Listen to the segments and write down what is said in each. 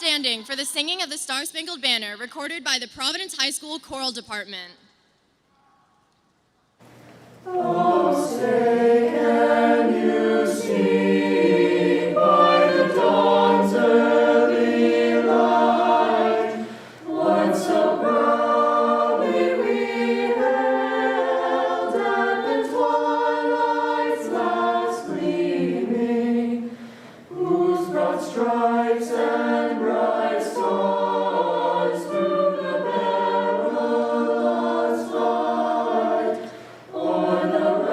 standing for the singing of the Star-Spangled Banner, recorded by the Providence High School Choral Department. Oh, say can you see by the dawn's early light what so proudly we hailed at the twilight's last gleaming, whose broad stripes and bright stars through the perilous fight o'er the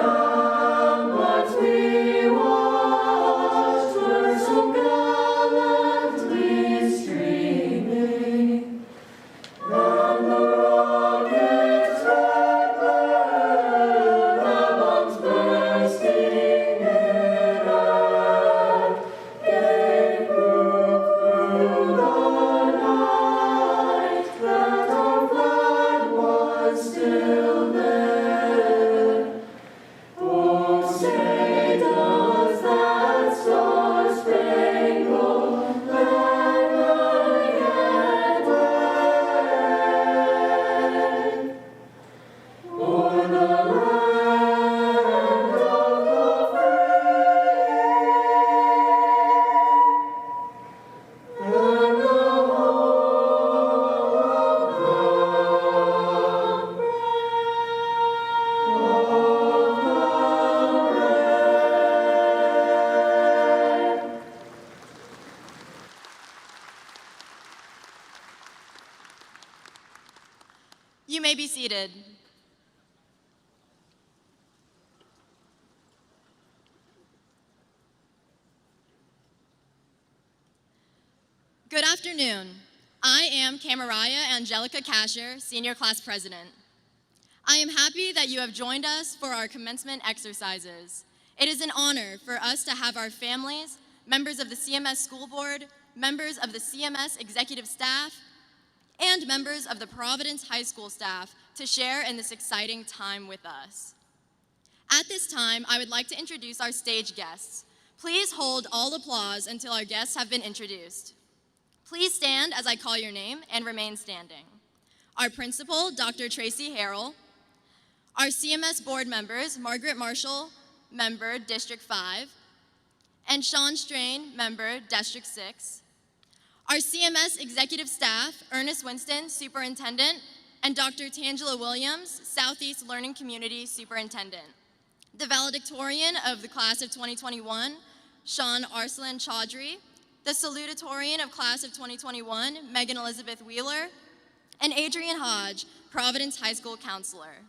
may be seated. Good afternoon. I am Camaraya Angelica Kasher, Senior Class President. I am happy that you have joined us for our commencement exercises. It is an honor for us to have our families, members of the CMS School Board, members of the CMS Executive Staff, and members of the Providence High School staff to share in this exciting time with us. At this time, I would like to introduce our stage guests. Please hold all applause until our guests have been introduced. Please stand as I call your name and remain standing. Our principal, Dr. Tracy Harrell. Our CMS board members, Margaret Marshall, member, District 5, and Sean Strain, member, District 6. Our CMS executive staff, Ernest Winston, superintendent, and Dr. Tangela Williams, Southeast Learning Community superintendent. The valedictorian of the class of 2021, Sean Arslan Chaudhry. The salutatorian of class of 2021, Megan Elizabeth Wheeler, and Adrian Hodge, Providence High School counselor.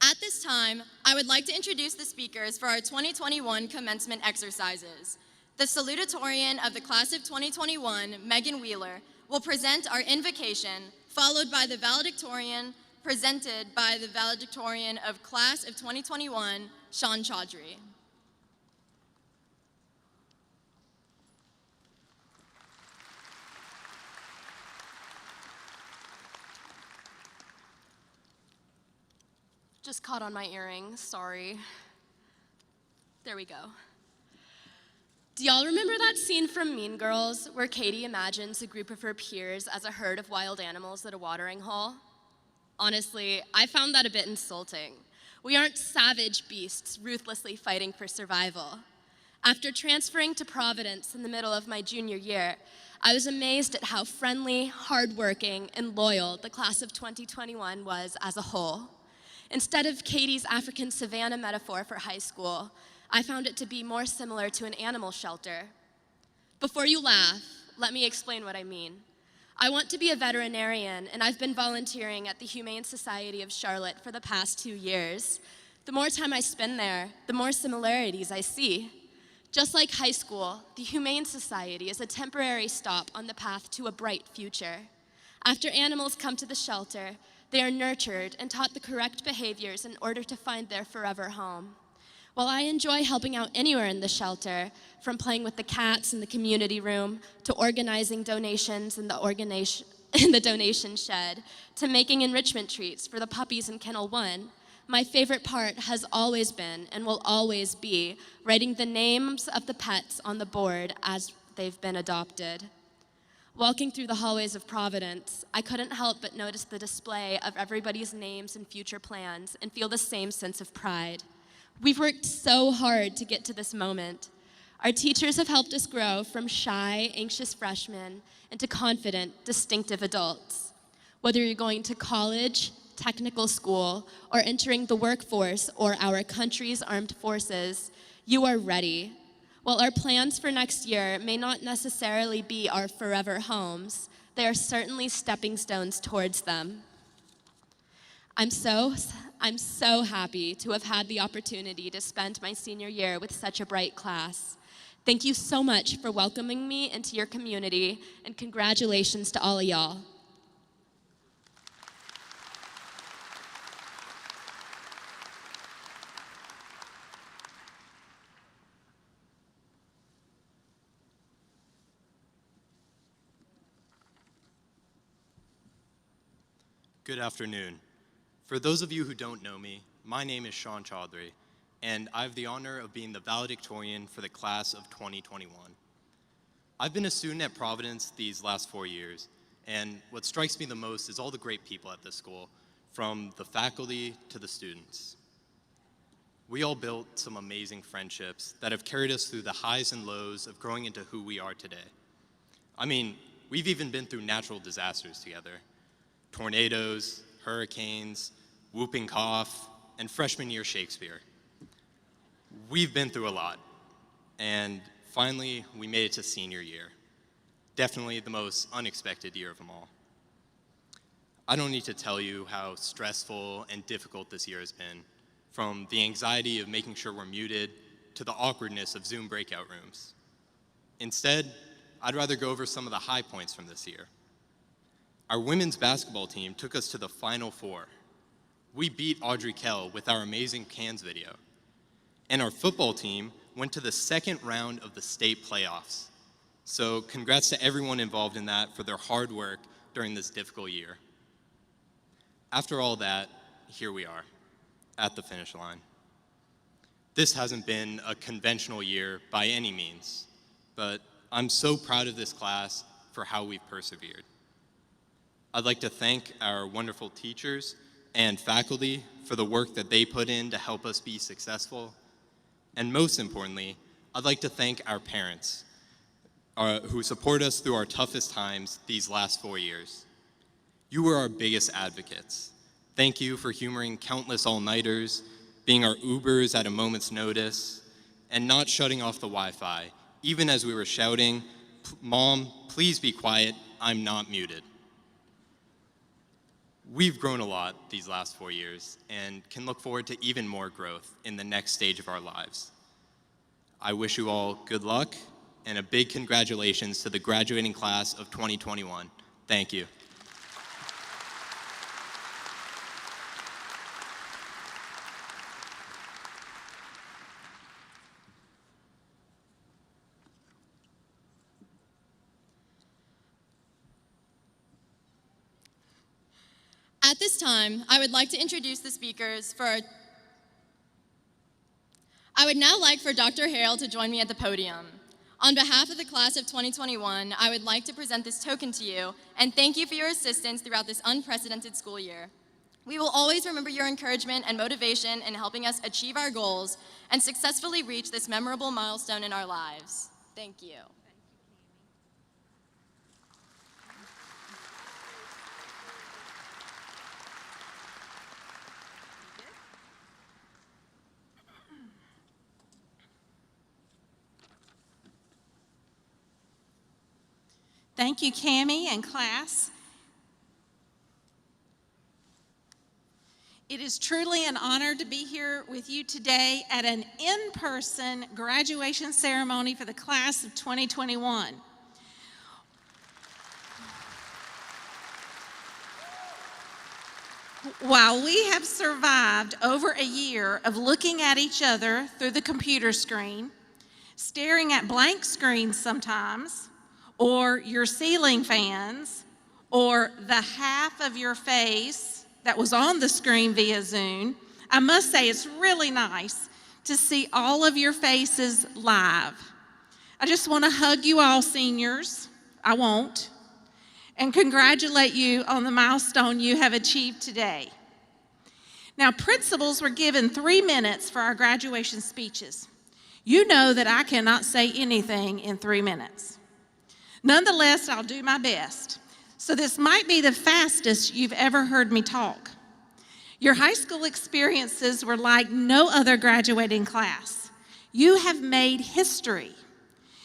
At this time, I would like to introduce the speakers for our 2021 commencement exercises. The salutatorian of the class of 2021, Megan Wheeler, will present our invocation, followed by the valedictorian, presented by the valedictorian of class of 2021, Sean Chaudhry. Just caught on my earrings, sorry. There we go. Do y'all remember that scene from Mean Girls where Katie imagines a group of her peers as a herd of wild animals at a watering hole? Honestly, I found that a bit insulting. We aren't savage beasts ruthlessly fighting for survival. After transferring to Providence in the middle of my junior year, I was amazed at how friendly, hardworking, and loyal the class of 2021 was as a whole. Instead of Katie's African savanna metaphor for high school, I found it to be more similar to an animal shelter. Before you laugh, let me explain what I mean. I want to be a veterinarian, and I've been volunteering at the Humane Society of Charlotte for the past 2 years. The more time I spend there, the more similarities I see. Just like high school, the Humane Society is a temporary stop on the path to a bright future. After animals come to the shelter, they are nurtured and taught the correct behaviors in order to find their forever home. While I enjoy helping out anywhere in the shelter, from playing with the cats in the community room, to organizing donations in the donation shed, to making enrichment treats for the puppies in Kennel 1, my favorite part has always been and will always be writing the names of the pets on the board as they've been adopted. Walking through the hallways of Providence, I couldn't help but notice the display of everybody's names and future plans and feel the same sense of pride. We've worked so hard to get to this moment. Our teachers have helped us grow from shy, anxious freshmen into confident, distinctive adults. Whether you're going to college, technical school, or entering the workforce or our country's armed forces, you are ready. While our plans for next year may not necessarily be our forever homes, they are certainly stepping stones towards them. I'm so happy to have had the opportunity to spend my senior year with such a bright class. Thank you so much for welcoming me into your community, and congratulations to all of y'all. Good afternoon. For those of you who don't know me, my name is Sean Chaudhry, and I have the honor of being the valedictorian for the class of 2021. I've been a student at Providence these last 4 years, and what strikes me the most is all the great people at this school, from the faculty to the students. We all built some amazing friendships that have carried us through the highs and lows of growing into who we are today. I mean, we've even been through natural disasters together. Tornadoes, hurricanes, whooping cough, and freshman year Shakespeare. We've been through a lot, and finally, we made it to senior year. Definitely the most unexpected year of them all. I don't need to tell you how stressful and difficult this year has been, from the anxiety of making sure we're muted to the awkwardness of Zoom breakout rooms. Instead, I'd rather go over some of the high points from this year. Our women's basketball team took us to the Final Four. We beat Audrey Kell with our amazing cans video. And our football team went to the second round of the state playoffs. So congrats to everyone involved in that for their hard work during this difficult year. After all that, here we are, at the finish line. This hasn't been a conventional year by any means, but I'm so proud of this class for how we've persevered. I'd like to thank our wonderful teachers and faculty for the work that they put in to help us be successful. And most importantly, I'd like to thank our parents who support us through our toughest times these last 4 years. You were our biggest advocates. Thank you for humoring countless all-nighters, being our Ubers at a moment's notice, and not shutting off the Wi-Fi, even as we were shouting, "Mom, please be quiet, I'm not muted." We've grown a lot these last 4 years and can look forward to even more growth in the next stage of our lives. I wish you all good luck and a big congratulations to the graduating class of 2021. Thank you. At this time, I would like to introduce the speakers I would now like for Dr. Harrell to join me at the podium. On behalf of the class of 2021, I would like to present this token to you and thank you for your assistance throughout this unprecedented school year. We will always remember your encouragement and motivation in helping us achieve our goals and successfully reach this memorable milestone in our lives. Thank you. Thank you, Cammie and class. It is truly an honor to be here with you today at an in-person graduation ceremony for the class of 2021. While we have survived over a year of looking at each other through the computer screen, staring at blank screens sometimes, or your ceiling fans, or the half of your face that was on the screen via Zoom, I must say it's really nice to see all of your faces live. I just want to hug you all, seniors. I won't. And congratulate you on the milestone you have achieved today. Now, principals were given 3 minutes for our graduation speeches. You know that I cannot say anything in 3 minutes. Nonetheless, I'll do my best. So this might be the fastest you've ever heard me talk. Your high school experiences were like no other graduating class. You have made history.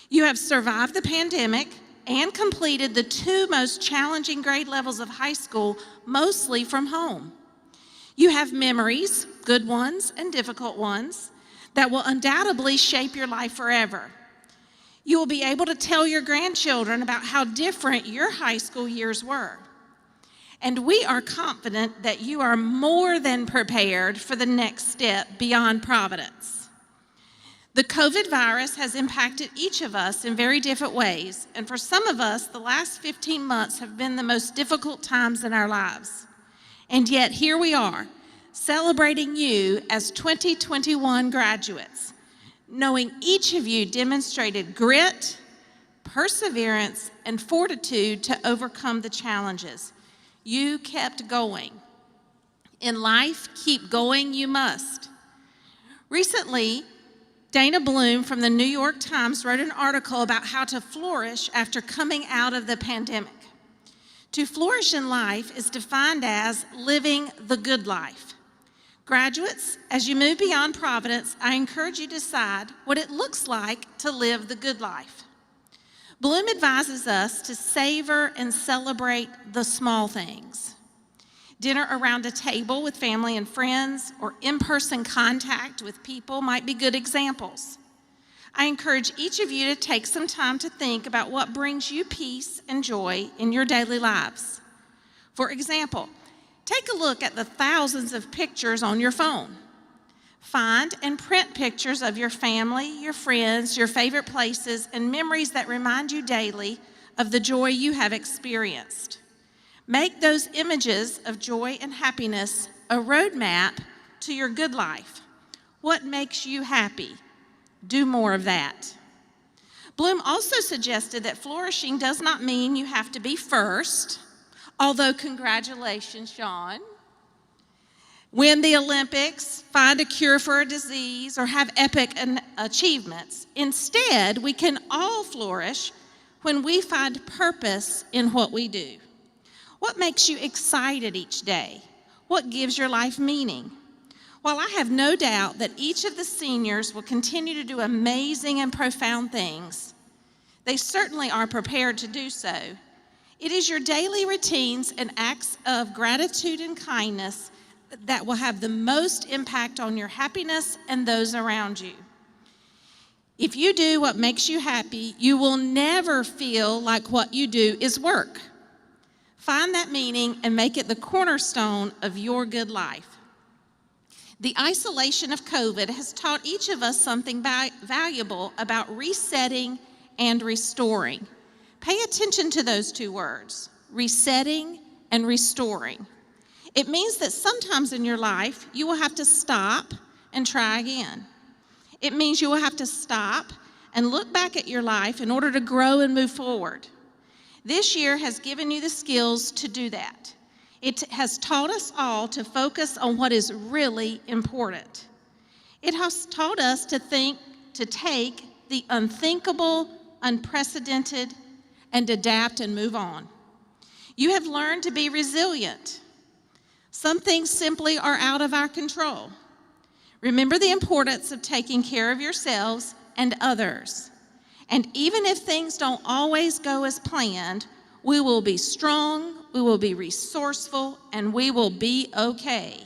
You have survived the pandemic and completed the 2 most challenging grade levels of high school, mostly from home. You have memories, good ones and difficult ones, that will undoubtedly shape your life forever. You will be able to tell your grandchildren about how different your high school years were. And we are confident that you are more than prepared for the next step beyond Providence. The COVID virus has impacted each of us in very different ways, and for some of us, the last 15 months have been the most difficult times in our lives. And yet here we are, celebrating you as 2021 graduates, knowing each of you demonstrated grit, perseverance, and fortitude to overcome the challenges. You kept going. In life, keep going you must. Recently, Dana Bloom from the New York Times wrote an article about how to flourish after coming out of the pandemic. To flourish in life is defined as living the good life. Graduates, as you move beyond Providence, I encourage you to decide what it looks like to live the good life. Bloom advises us to savor and celebrate the small things. Dinner around a table with family and friends or in-person contact with people might be good examples. I encourage each of you to take some time to think about what brings you peace and joy in your daily lives. For example, take a look at the thousands of pictures on your phone. Find and print pictures of your family, your friends, your favorite places, and memories that remind you daily of the joy you have experienced. Make those images of joy and happiness a roadmap to your good life. What makes you happy? Do more of that. Bloom also suggested that flourishing does not mean you have to be first, although congratulations, Sean. Win the Olympics, find a cure for a disease, or have epic achievements. Instead, we can all flourish when we find purpose in what we do. What makes you excited each day? What gives your life meaning? While I have no doubt that each of the seniors will continue to do amazing and profound things, they certainly are prepared to do so. It is your daily routines and acts of gratitude and kindness that will have the most impact on your happiness and those around you. If you do what makes you happy, you will never feel like what you do is work. Find that meaning and make it the cornerstone of your good life. The isolation of COVID has taught each of us something valuable about resetting and restoring. Pay attention to those two words, resetting and restoring. It means that sometimes in your life, you will have to stop and try again. It means you will have to stop and look back at your life in order to grow and move forward. This year has given you the skills to do that. It has taught us all to focus on what is really important. It has taught us to take the unthinkable, unprecedented, and adapt and move on. You have learned to be resilient. Some things simply are out of our control. Remember the importance of taking care of yourselves and others. And even if things don't always go as planned, we will be strong, we will be resourceful, and we will be okay.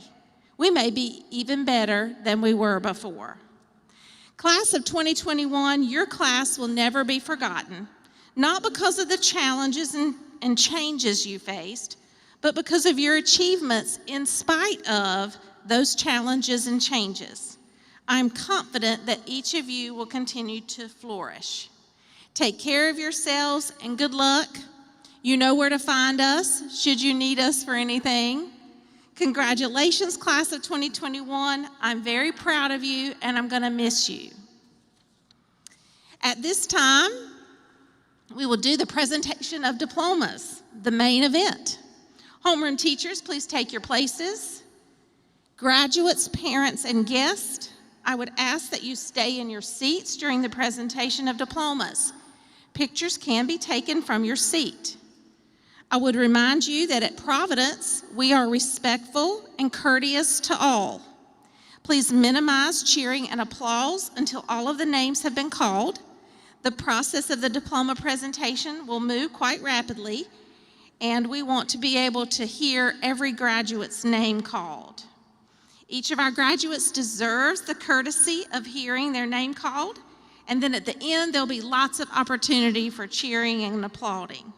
We may be even better than we were before. Class of 2021, your class will never be forgotten, not because of the challenges and changes you faced, but because of your achievements in spite of those challenges and changes. I'm confident that each of you will continue to flourish. Take care of yourselves and good luck. You know where to find us should you need us for anything. Congratulations, class of 2021. I'm very proud of you and I'm gonna miss you. At this time, we will do the presentation of diplomas, the main event. Homeroom teachers, please take your places. Graduates, parents, and guests, I would ask that you stay in your seats during the presentation of diplomas. Pictures can be taken from your seat. I would remind you that at Providence, we are respectful and courteous to all. Please minimize cheering and applause until all of the names have been called. The process of the diploma presentation will move quite rapidly, and we want to be able to hear every graduate's name called. Each of our graduates deserves the courtesy of hearing their name called, and then at the end, there'll be lots of opportunity for cheering and applauding.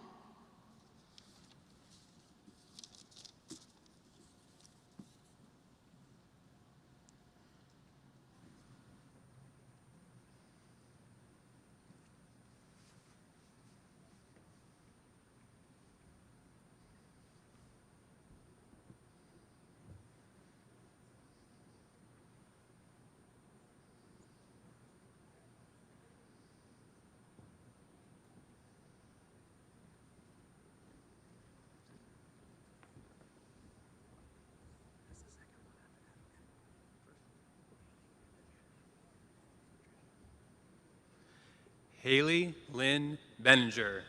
Haley Lynn Benninger.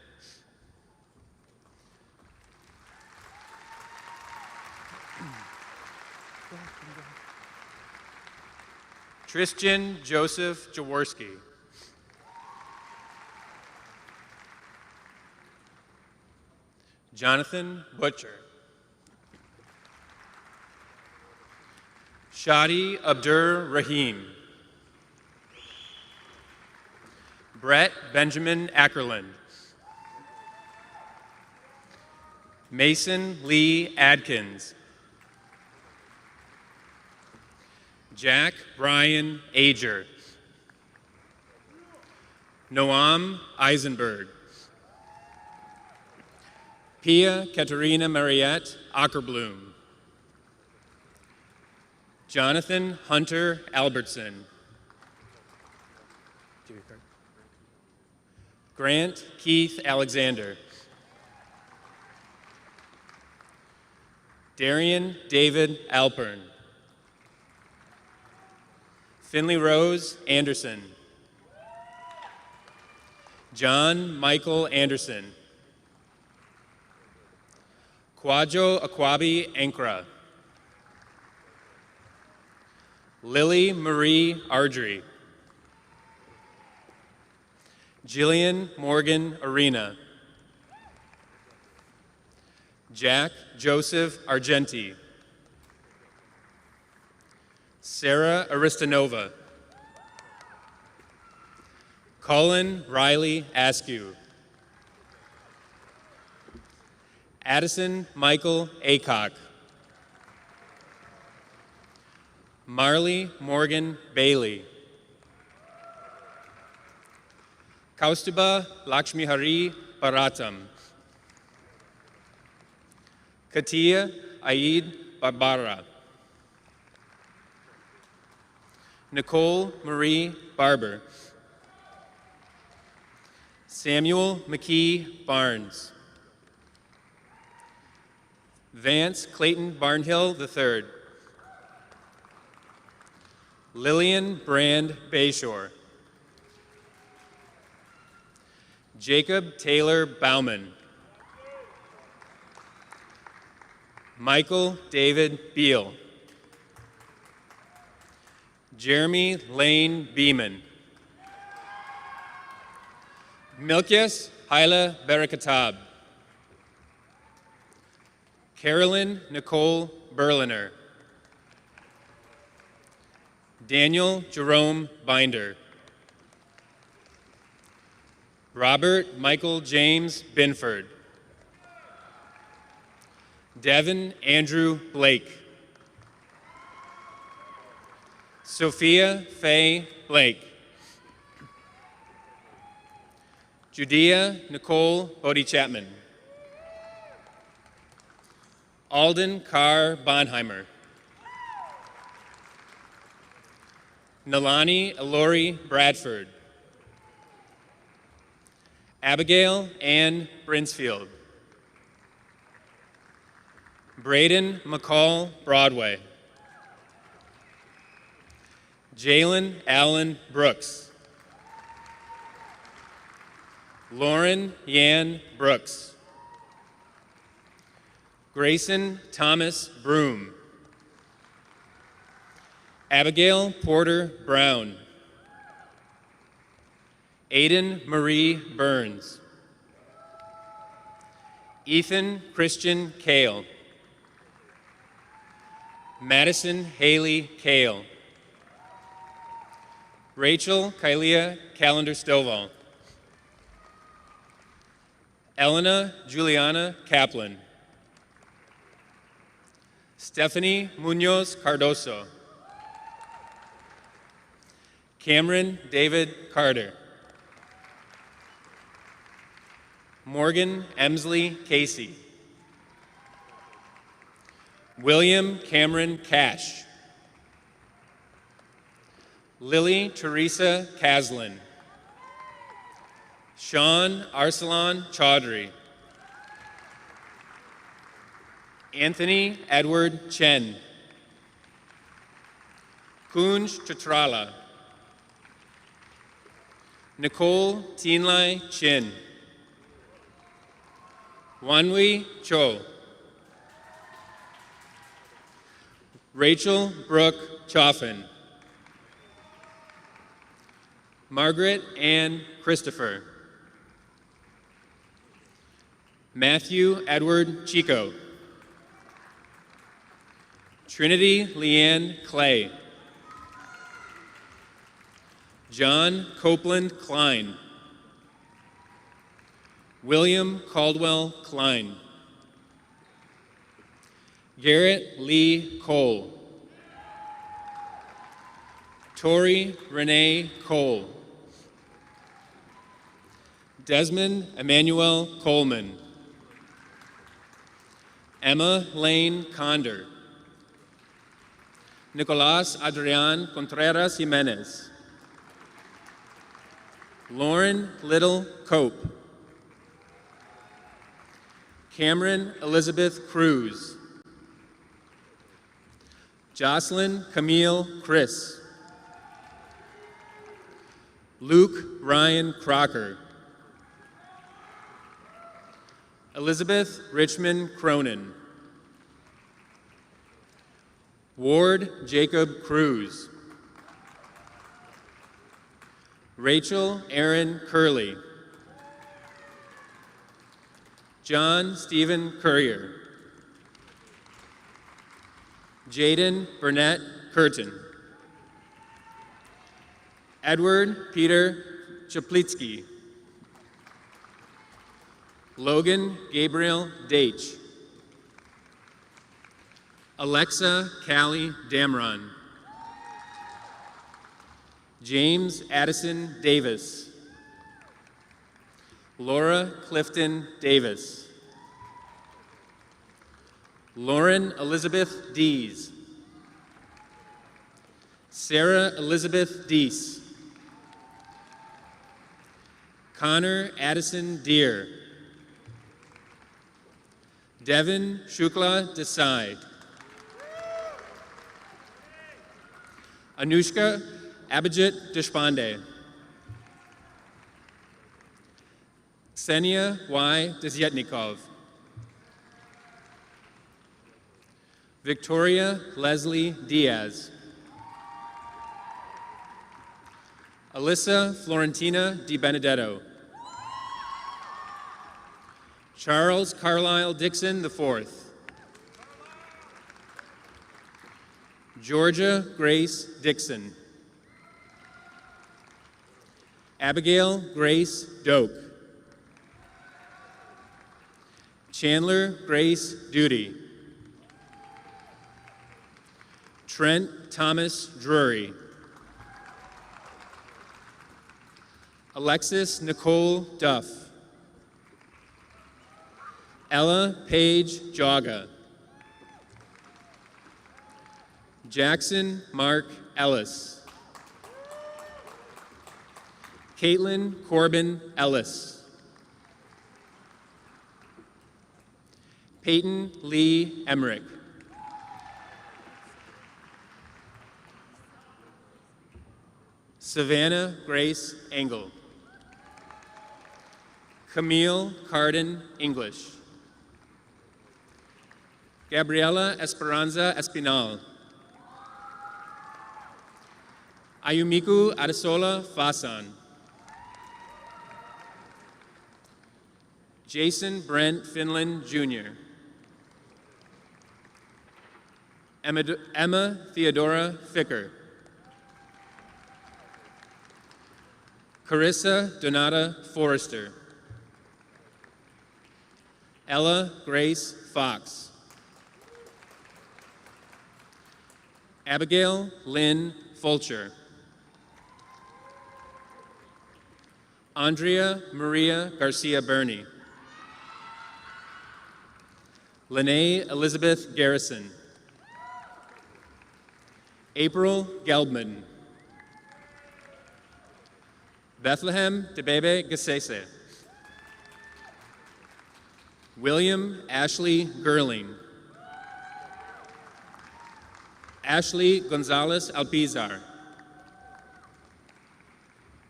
Tristan Joseph Jaworski. Jonathan Butcher. Shadi Abdur Rahim. Brett Benjamin Ackerland. Mason Lee Adkins. Jack Brian Ager. Noam Eisenberg. Pia Katerina Mariette Ackerblum. Jonathan Hunter Albertson. Grant Keith Alexander. Darian David Alpern. Finley Rose Anderson. John Michael Anderson. Kwajo Akwabi Ankra. Lily Marie Ardrey. Jillian Morgan Arena. Jack Joseph Argenti. Sarah Aristonova. Colin Riley Askew. Addison Michael Acock. Marley Morgan Bailey. Kaustuba Lakshmihari Baratam. Katia Aid Barbara. Nicole Marie Barber. Samuel McKee Barnes. Vance Clayton Barnhill III. Lillian Brand Bayshore. Jacob Taylor Bauman. Michael David Beal. Jeremy Lane Beeman. Milkias Hyla Barakatab. Carolyn Nicole Berliner. Daniel Jerome Binder. Robert Michael James Binford. Devin Andrew Blake. Sophia Faye Blake. Judea Nicole Bodie Chapman. Alden Carr Bonheimer. Nalani Alori Bradford. Abigail Ann Brinsfield. Braden McCall Broadway. Jalen Allen Brooks. Lauren Yan Brooks. Grayson Thomas Broom. Abigail Porter Brown. Aiden Marie Burns. Ethan Christian Kale. Madison Haley Kale. Rachel Kylia Callender Stovall. Elena Juliana Kaplan. Stephanie Munoz Cardoso. Cameron David Carter. Morgan Emsley Casey. William Cameron Cash. Lily Teresa Caslin. Sean Arsalan Chaudhry. Anthony Edward Chen. Kunj Chatrala. Nicole Tienlai Chin. Wanwi Cho. Rachel Brooke Choffin. Margaret Ann Christopher. Matthew Edward Chico. Trinity Leanne Clay. John Copeland Klein. William Caldwell Klein. Garrett Lee Cole. Tori Renee Cole. Desmond Emmanuel Coleman. Emma Lane Condor. Nicolas Adrian Contreras Jimenez. Lauren Little Cope. Cameron Elizabeth Cruz. Jocelyn Camille Chris. Luke Ryan Crocker. Elizabeth Richmond Cronin. Ward Jacob Cruz. Rachel Aaron Curley. John Stephen Courier. Jaden Burnett Curtin. Edward Peter Chaplitsky. Logan Gabriel Deitch. Alexa Callie Damron. James Addison Davis. Laura Clifton Davis. Lauren Elizabeth Dees. Sarah Elizabeth Deese. Connor Addison Deere. Devin Shukla Desai. Anushka Abhijit Deshpande. Ksenia Y. Desyetnikov. Victoria Leslie Diaz. Alyssa Florentina Di Benedetto. Charles Carlisle Dixon IV. Georgia Grace Dixon. Abigail Grace Doak. Chandler Grace Duty. Trent Thomas Drury. Alexis Nicole Duff. Ella Paige Jaga. Jackson Mark Ellis. Caitlin Corbin Ellis. Peyton Lee Emmerich. Savannah Grace Engel. Camille Carden English. Gabriela Esperanza Espinal. Ayumiku Adesola Fasan. Jason Brent Finland Jr. Emma Theodora Ficker. Carissa Donata Forrester. Ella Grace Fox. Abigail Lynn Fulcher. Andrea Maria Garcia Burney. Lene Elizabeth Garrison. April Gelbman. Bethlehem Debebe Gesese. William Ashley Gerling. Ashley Gonzalez Alpizar.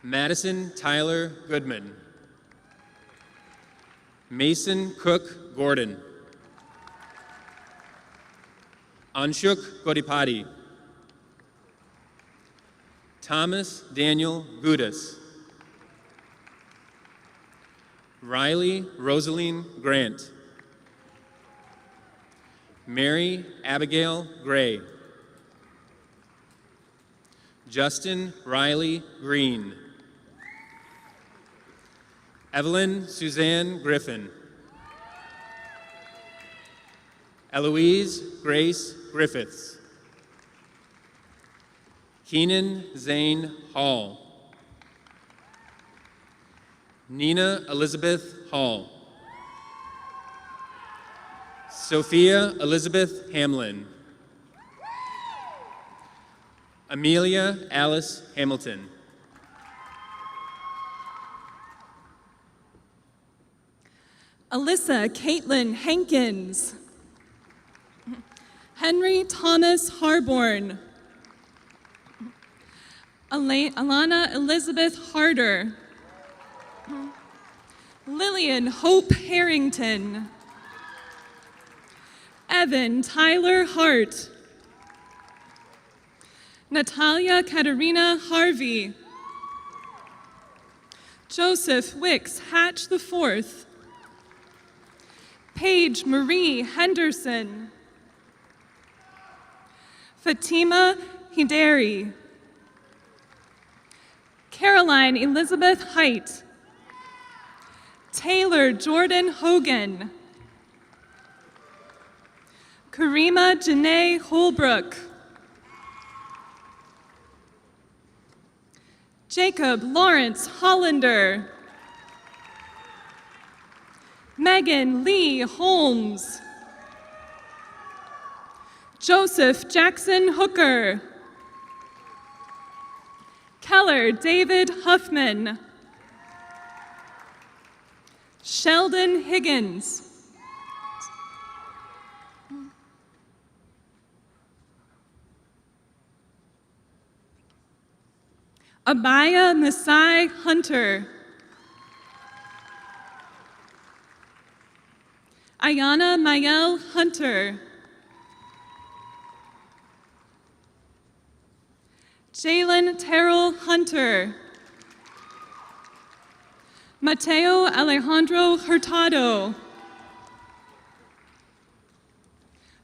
Madison Tyler Goodman. Mason Cook Gordon. Anshuk Godipati. Thomas Daniel Gudis. Riley Rosaline Grant. Mary Abigail Gray. Justin Riley Green. Evelyn Suzanne Griffin. Eloise Grace Griffiths. Keenan Zane Hall. Nina Elizabeth Hall. Sophia Elizabeth Hamlin. Amelia Alice Hamilton. Alyssa Caitlin Hankins. Henry Thomas Harborn. Alana Elizabeth Harder. Lillian Hope Harrington. Evan Tyler Hart. Natalia Katerina Harvey. Joseph Wicks Hatch IV. Paige Marie Henderson. Fatima Hideri. Caroline Elizabeth Height. Taylor Jordan Hogan. Karima Janae Holbrook. Jacob Lawrence Hollander. Megan Lee Holmes. Joseph Jackson Hooker. Keller David Huffman. Sheldon Higgins. Abaya Masai Hunter. Ayana Mayel Hunter. Jalen Terrell Hunter. Mateo Alejandro Hurtado.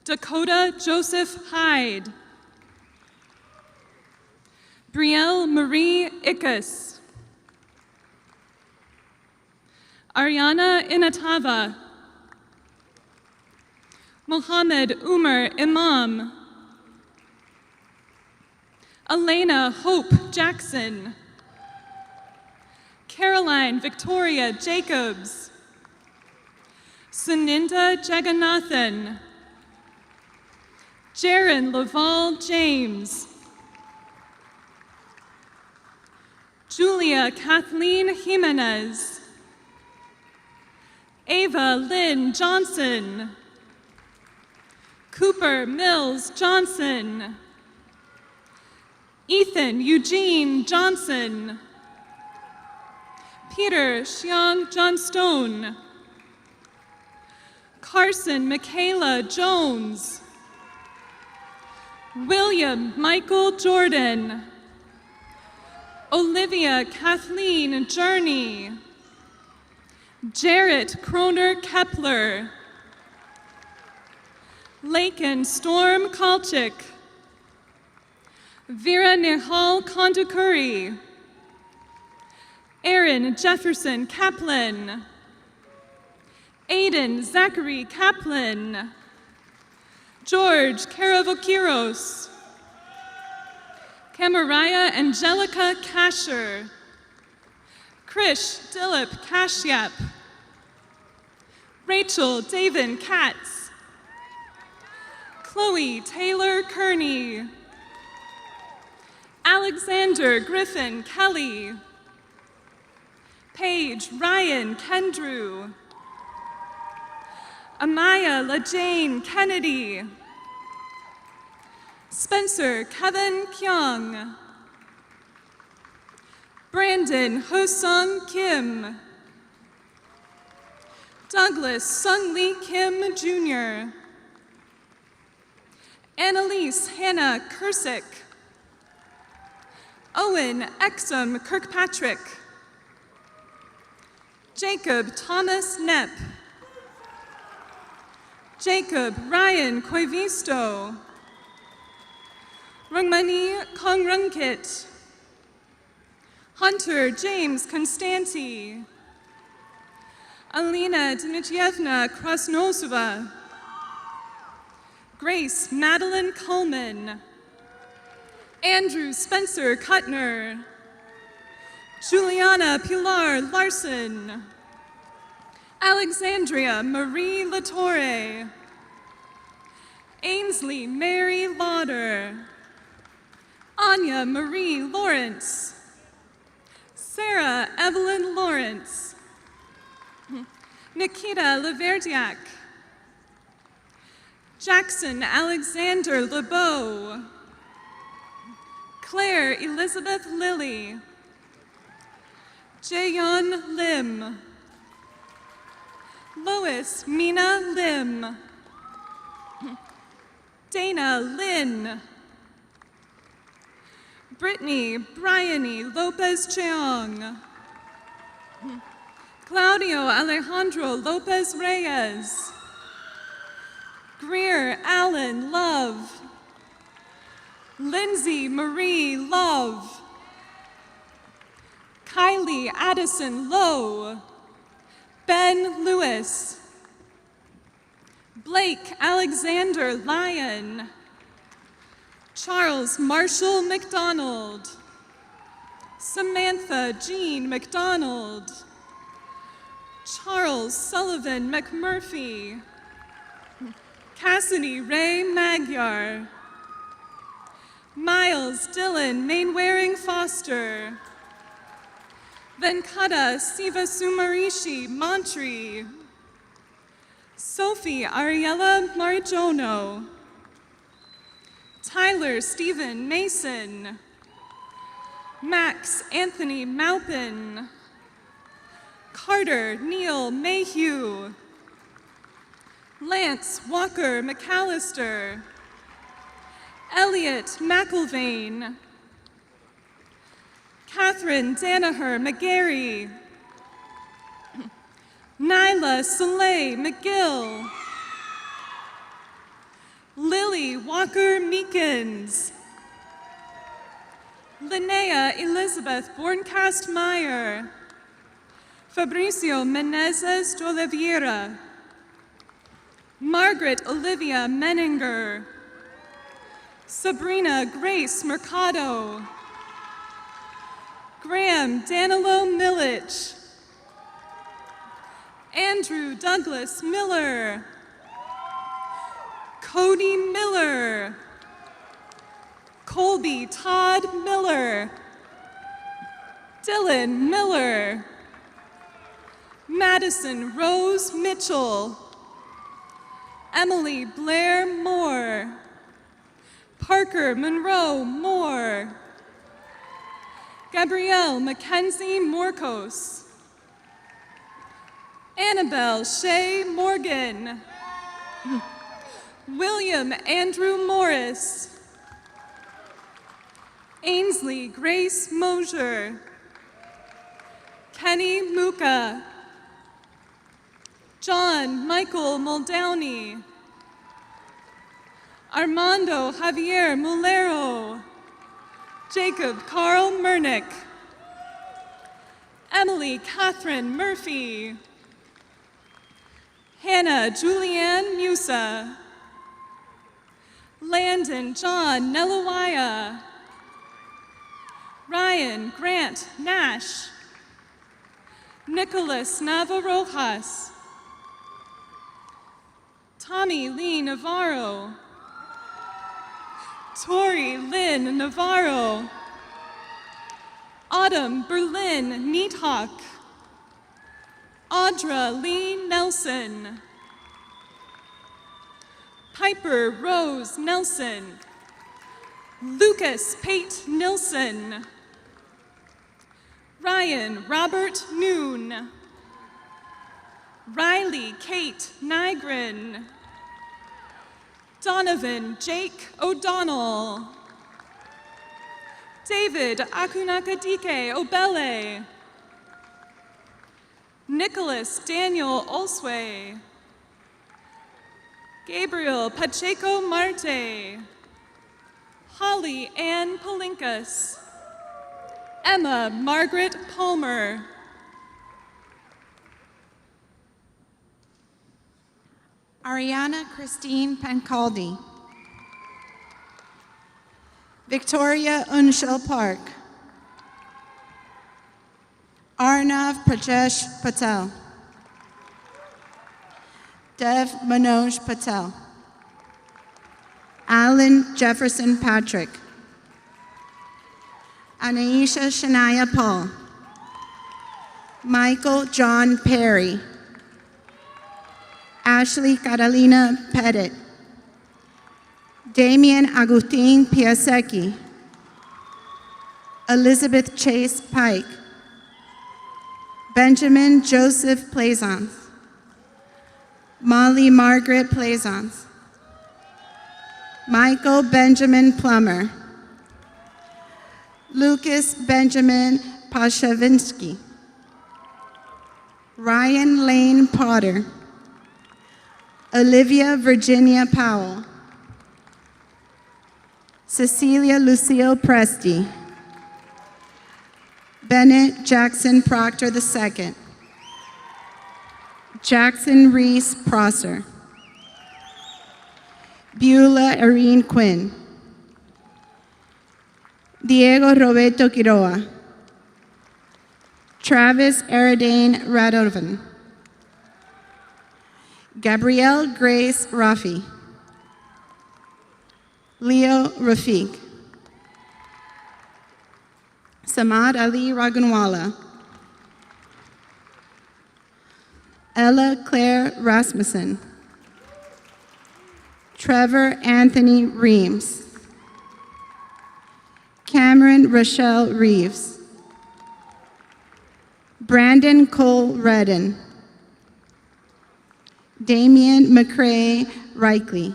Dakota Joseph Hyde. Brielle Marie Ickes. Ariana Inatava. Mohammed Umar Imam. Elena Hope Jackson. Caroline Victoria Jacobs. Suninda Jagannathan. Jaron Laval James. Julia Kathleen Jimenez. Ava Lynn Johnson. Cooper Mills Johnson. Ethan Eugene Johnson. Peter Xiang Johnstone. Carson Michaela Jones. William Michael Jordan. Olivia Kathleen Journey. Jarrett Kroner Kepler. Laken Storm Kalchik. Vera Nihal Kondukuri. Aaron Jefferson Kaplan. Aiden Zachary Kaplan. George Karavokiros. Camaraya Angelica Kasher. Krish Dilip Kashyap. Rachel David Katz. Chloe Taylor Kearney. Alexander Griffin Kelly. Paige Ryan Kendrew. Amaya LaJane Kennedy. Spencer Kevin Kyung. Brandon Hosung Kim. Douglas Sung Lee Kim Jr. Annalise Hannah Kursick. Owen Exum Kirkpatrick. Jacob Thomas Knepp. Jacob Ryan Koivisto. Rungmani Kongrungkit. Hunter James Konstanti. Alina Dmitrievna Krasnosova. Grace Madeline Coleman. Andrew Spencer Kuttner. Juliana Pilar Larson. Alexandria Marie Latorre. Ainsley Mary Lauder. Anya Marie Lawrence. Sarah Evelyn Lawrence. Nikita Leverdiak. Jackson Alexander LeBeau. Claire Elizabeth Lilly. Jaeyeon Lim. Lois Mina Lim. Dana Lynn. Brittany Bryony Lopez Cheong. Claudio Alejandro Lopez Reyes. Greer Allen Love. Lindsay Marie Love. Kylie Addison Lowe. Ben Lewis. Blake Alexander Lyon. Charles Marshall McDonald. Samantha Jean McDonald. Charles Sullivan McMurphy. Cassidy Ray Magyar. Miles Dylan Mainwaring Foster. Venkata Sivasumarishi Montri. Sophie Ariella Marijono. Tyler Stephen Mason. Max Anthony Maupin. Carter Neil Mayhew. Lance Walker McAllister. Elliot McIlvain. Catherine Danaher McGarry. Nyla Soleil McGill. Lily Walker Meekins. Linnea Elizabeth Borncast-Meyer. Fabricio Menezes de Oliveira. Margaret Olivia Menninger. Sabrina Grace Mercado. Graham Danilo Milich. Andrew Douglas Miller. Cody Miller. Colby Todd Miller. Dylan Miller. Madison Rose Mitchell. Emily Blair Moore. Parker Monroe Moore. Gabrielle Mackenzie Morcos. Annabelle Shea Morgan. William Andrew Morris. Ainsley Grace Mosier. Kenny Muka. John Michael Muldowney. Armando Javier Mulero. Jacob Carl Murnick. Emily Catherine Murphy. Hannah Julianne Musa. Landon John Nelawaya. Ryan Grant Nash. Nicholas Navarojas. Tommy Lee Navarro. Tori Lynn Navarro. Autumn Berlin Neathawk. Audra Lee Nelson. Piper Rose Nelson. Lucas Pate Nilsson. Ryan Robert Noon. Riley Kate Nygren. Donovan Jake O'Donnell. David Akunakadike Obele. Nicholas Daniel Olsway. Gabriel Pacheco Marte. Holly Ann Palinkas. Emma Margaret Palmer. Ariana Christine Pancaldi. Victoria Unshel Park. Arnav Prajesh Patel. Dev Manoj Patel. Alan Jefferson Patrick. Anaisha Shania Paul. Michael John Perry. Ashley Catalina Pettit. Damian Agustin Piasecki. Elizabeth Chase Pike. Benjamin Joseph Plaisance. Molly Margaret Plaisance. Michael Benjamin Plummer. Lucas Benjamin Pashavinsky. Ryan Lane Potter. Olivia Virginia Powell. Cecilia Lucille Presti. Bennett Jackson Proctor II. Jackson Reese Prosser. Beulah Irene Quinn. Diego Roberto Quiroa. Travis Aradane Radovan. Gabrielle Grace Rafi. Leo Rafiq. Samad Ali Ragunwala. Ella Claire Rasmussen. Trevor Anthony Reams. Cameron Rochelle Reeves. Brandon Cole Redden. Damian McCrae Reichley.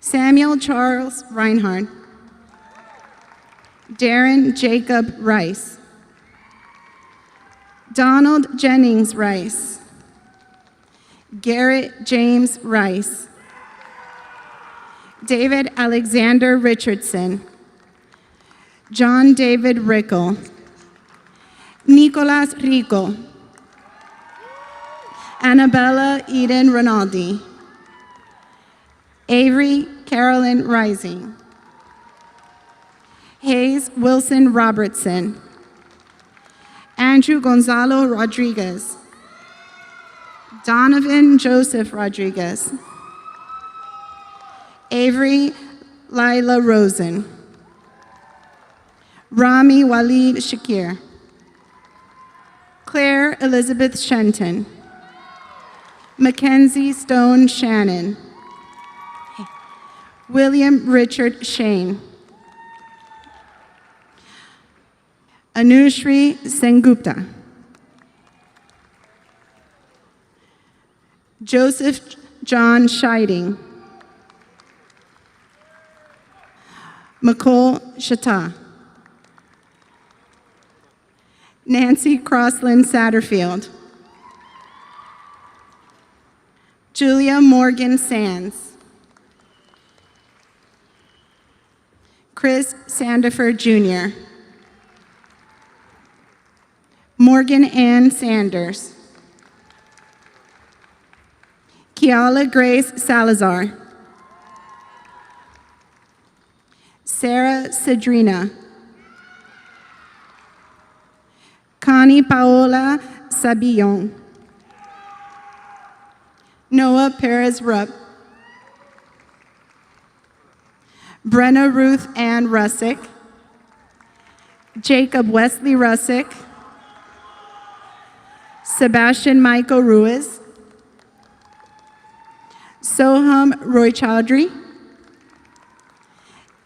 Samuel Charles Reinhardt. Darren Jacob Rice. Donald Jennings Rice. Garrett James Rice. David Alexander Richardson. John David Rickle. Nicolas Rico. Annabella Eden Rinaldi. Avery Carolyn Rising. Hayes Wilson Robertson. Andrew Gonzalo Rodriguez. Donovan Joseph Rodriguez. Avery Lila Rosen. Rami Walid Shakir. Claire Elizabeth Shenton. Mackenzie Stone Shannon. William Richard Shane. Anushri Sengupta. Joseph John Scheiding. McCole Shatta. Nancy Crossland Satterfield. Julia Morgan Sands. Chris Sandiford Jr. Morgan Ann Sanders. Kiala Grace Salazar. Sarah Cedrina. Connie Paola Sabillon. Noah Perez Rupp. Brenna Ruth Ann Russick. Jacob Wesley Russick. Sebastian Michael Ruiz. Soham Roy Chowdhury.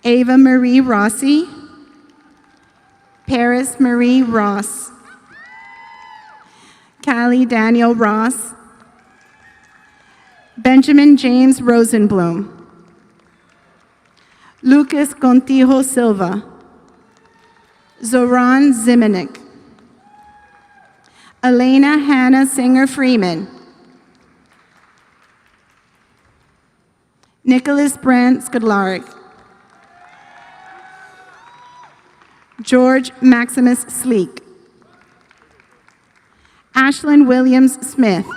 Ava Marie Rossi. Paris Marie Ross. Callie Daniel Ross. Benjamin James Rosenblum. Lucas Contijo Silva, Zoran Zimenick, Elena Hannah Singer Freeman, Nicholas Brent Skudlaric, George Maximus Sleek, Ashlyn Williams Smith,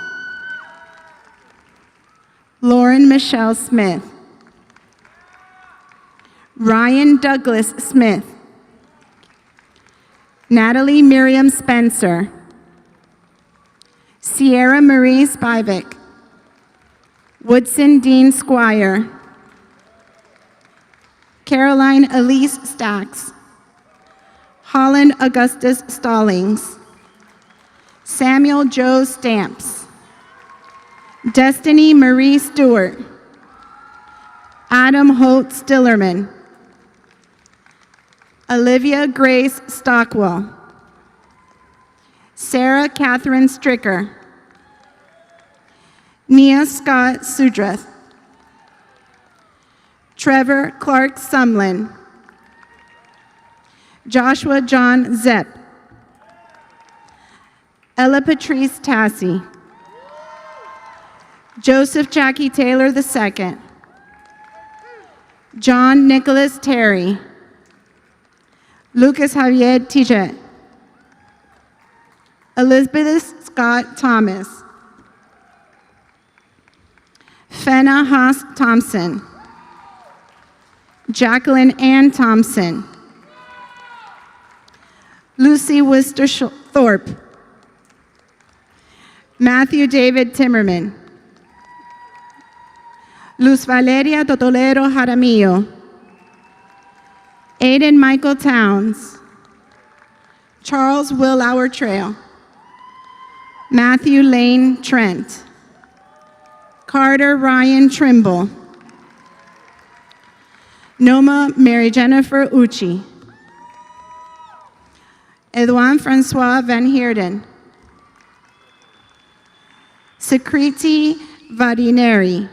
Lauren Michelle Smith, Ryan Douglas Smith, Natalie Miriam Spencer, Sierra Marie Spivak, Woodson Dean Squire, Caroline Elise Stacks, Holland Augustus Stallings, Samuel Joe Stamps, Destiny Marie Stewart, Adam Holt Stillerman, Olivia Grace Stockwell, Sarah Catherine Stricker, Nia Scott Sudreth, Trevor Clark Sumlin, Joshua John Zepp, Ella Patrice Tassi, Joseph Jackie Taylor II, John Nicholas Terry, Lucas Javier Tijet, Elizabeth Scott Thomas, Fenna Haas Thompson, Jacqueline Ann Thompson, Lucy Worcester Thorpe, Matthew David Timmerman, Luz Valeria Totolero Jaramillo, Aiden Michael Towns, Charles Willauer Trail, Matthew Lane Trent, Carter Ryan Trimble, Noma Mary Jennifer Ucci, Edouard Francois Van Heerden, Sakriti Vadineri,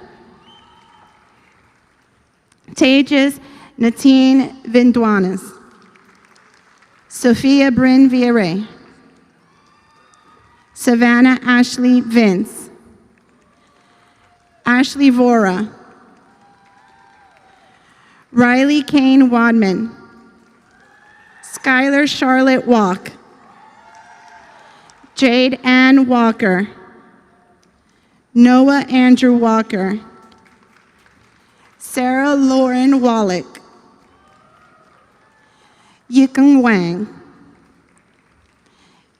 Tejas Natine Vinduanas, Sophia Bryn Viere, Savannah Ashley Vince, Ashley Vora, Riley Kane Wadman, Skylar Charlotte Walk, Jade Ann Walker, Noah Andrew Walker, Sarah Lauren Wallach, Yikeng Wang,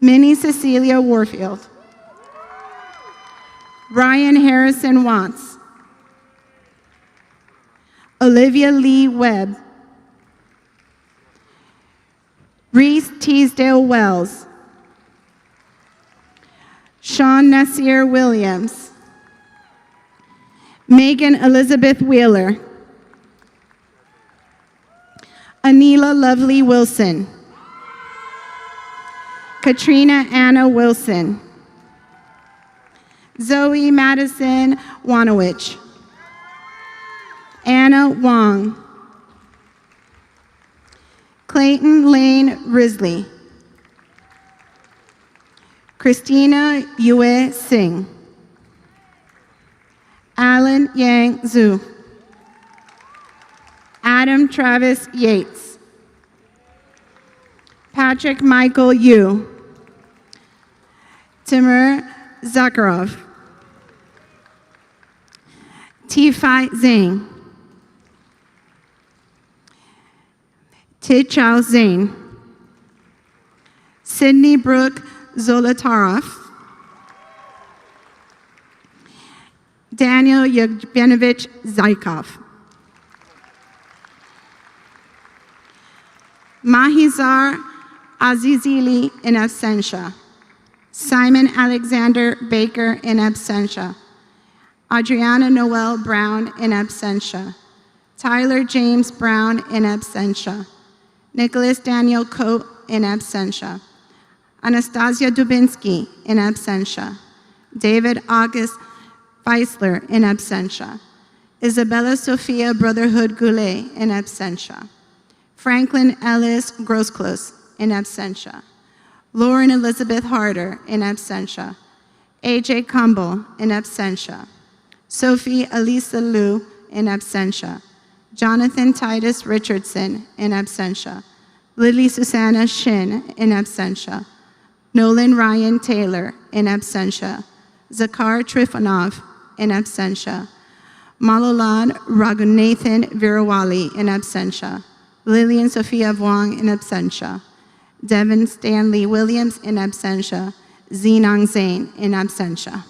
Minnie Cecilia Warfield, Ryan Harrison Watts, Olivia Lee Webb, Reese Teasdale Wells, Sean Nasir Williams, Megan Elizabeth Wheeler, Anila Lovely Wilson, Katrina Anna Wilson, Zoe Madison Wanowich, Anna Wong, Clayton Lane Risley, Christina Yue Singh, Alan Yang Zhu, Adam Travis Yates, Patrick Michael Yu, Timur Zakharov, Tifai Zhang, Tichao Zane, Sydney Brooke Zolotaroff, Daniel Yevgenovich Zykov, Mahizar Azizili in absentia, Simon Alexander Baker in absentia, Adriana Noel Brown in absentia, Tyler James Brown in absentia, Nicholas Daniel Coate in absentia, Anastasia Dubinsky in absentia, David August Feisler in absentia, Isabella Sofia Brotherhood Goulet, in absentia. Franklin Ellis Grosclose, in absentia. Lauren Elizabeth Harder, in absentia. A.J. Campbell, in absentia. Sophie Elisa Liu, in absentia. Jonathan Titus Richardson, in absentia. Lily Susanna Shin, in absentia. Nolan Ryan Taylor, in absentia. Zakar Trifonov, in absentia. Malalan Raghunathan Virawali, in absentia. Lillian Sophia Vuong, in absentia. Devin Stanley Williams, in absentia. Zinang Zain, in absentia.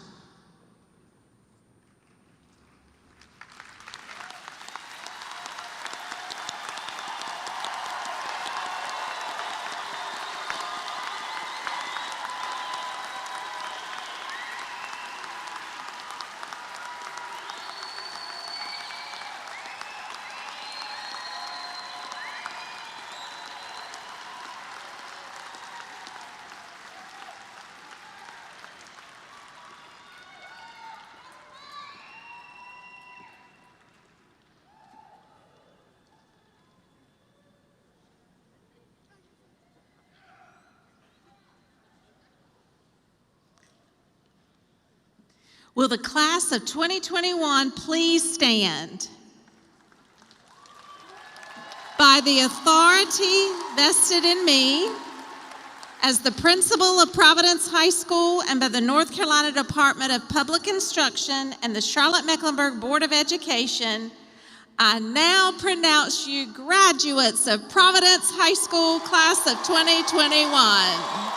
Will the class of 2021 please stand? By the authority vested in me as the principal of Providence High School and by the North Carolina Department of Public Instruction and the Charlotte-Mecklenburg Board of Education, I now pronounce you graduates of Providence High School class of 2021.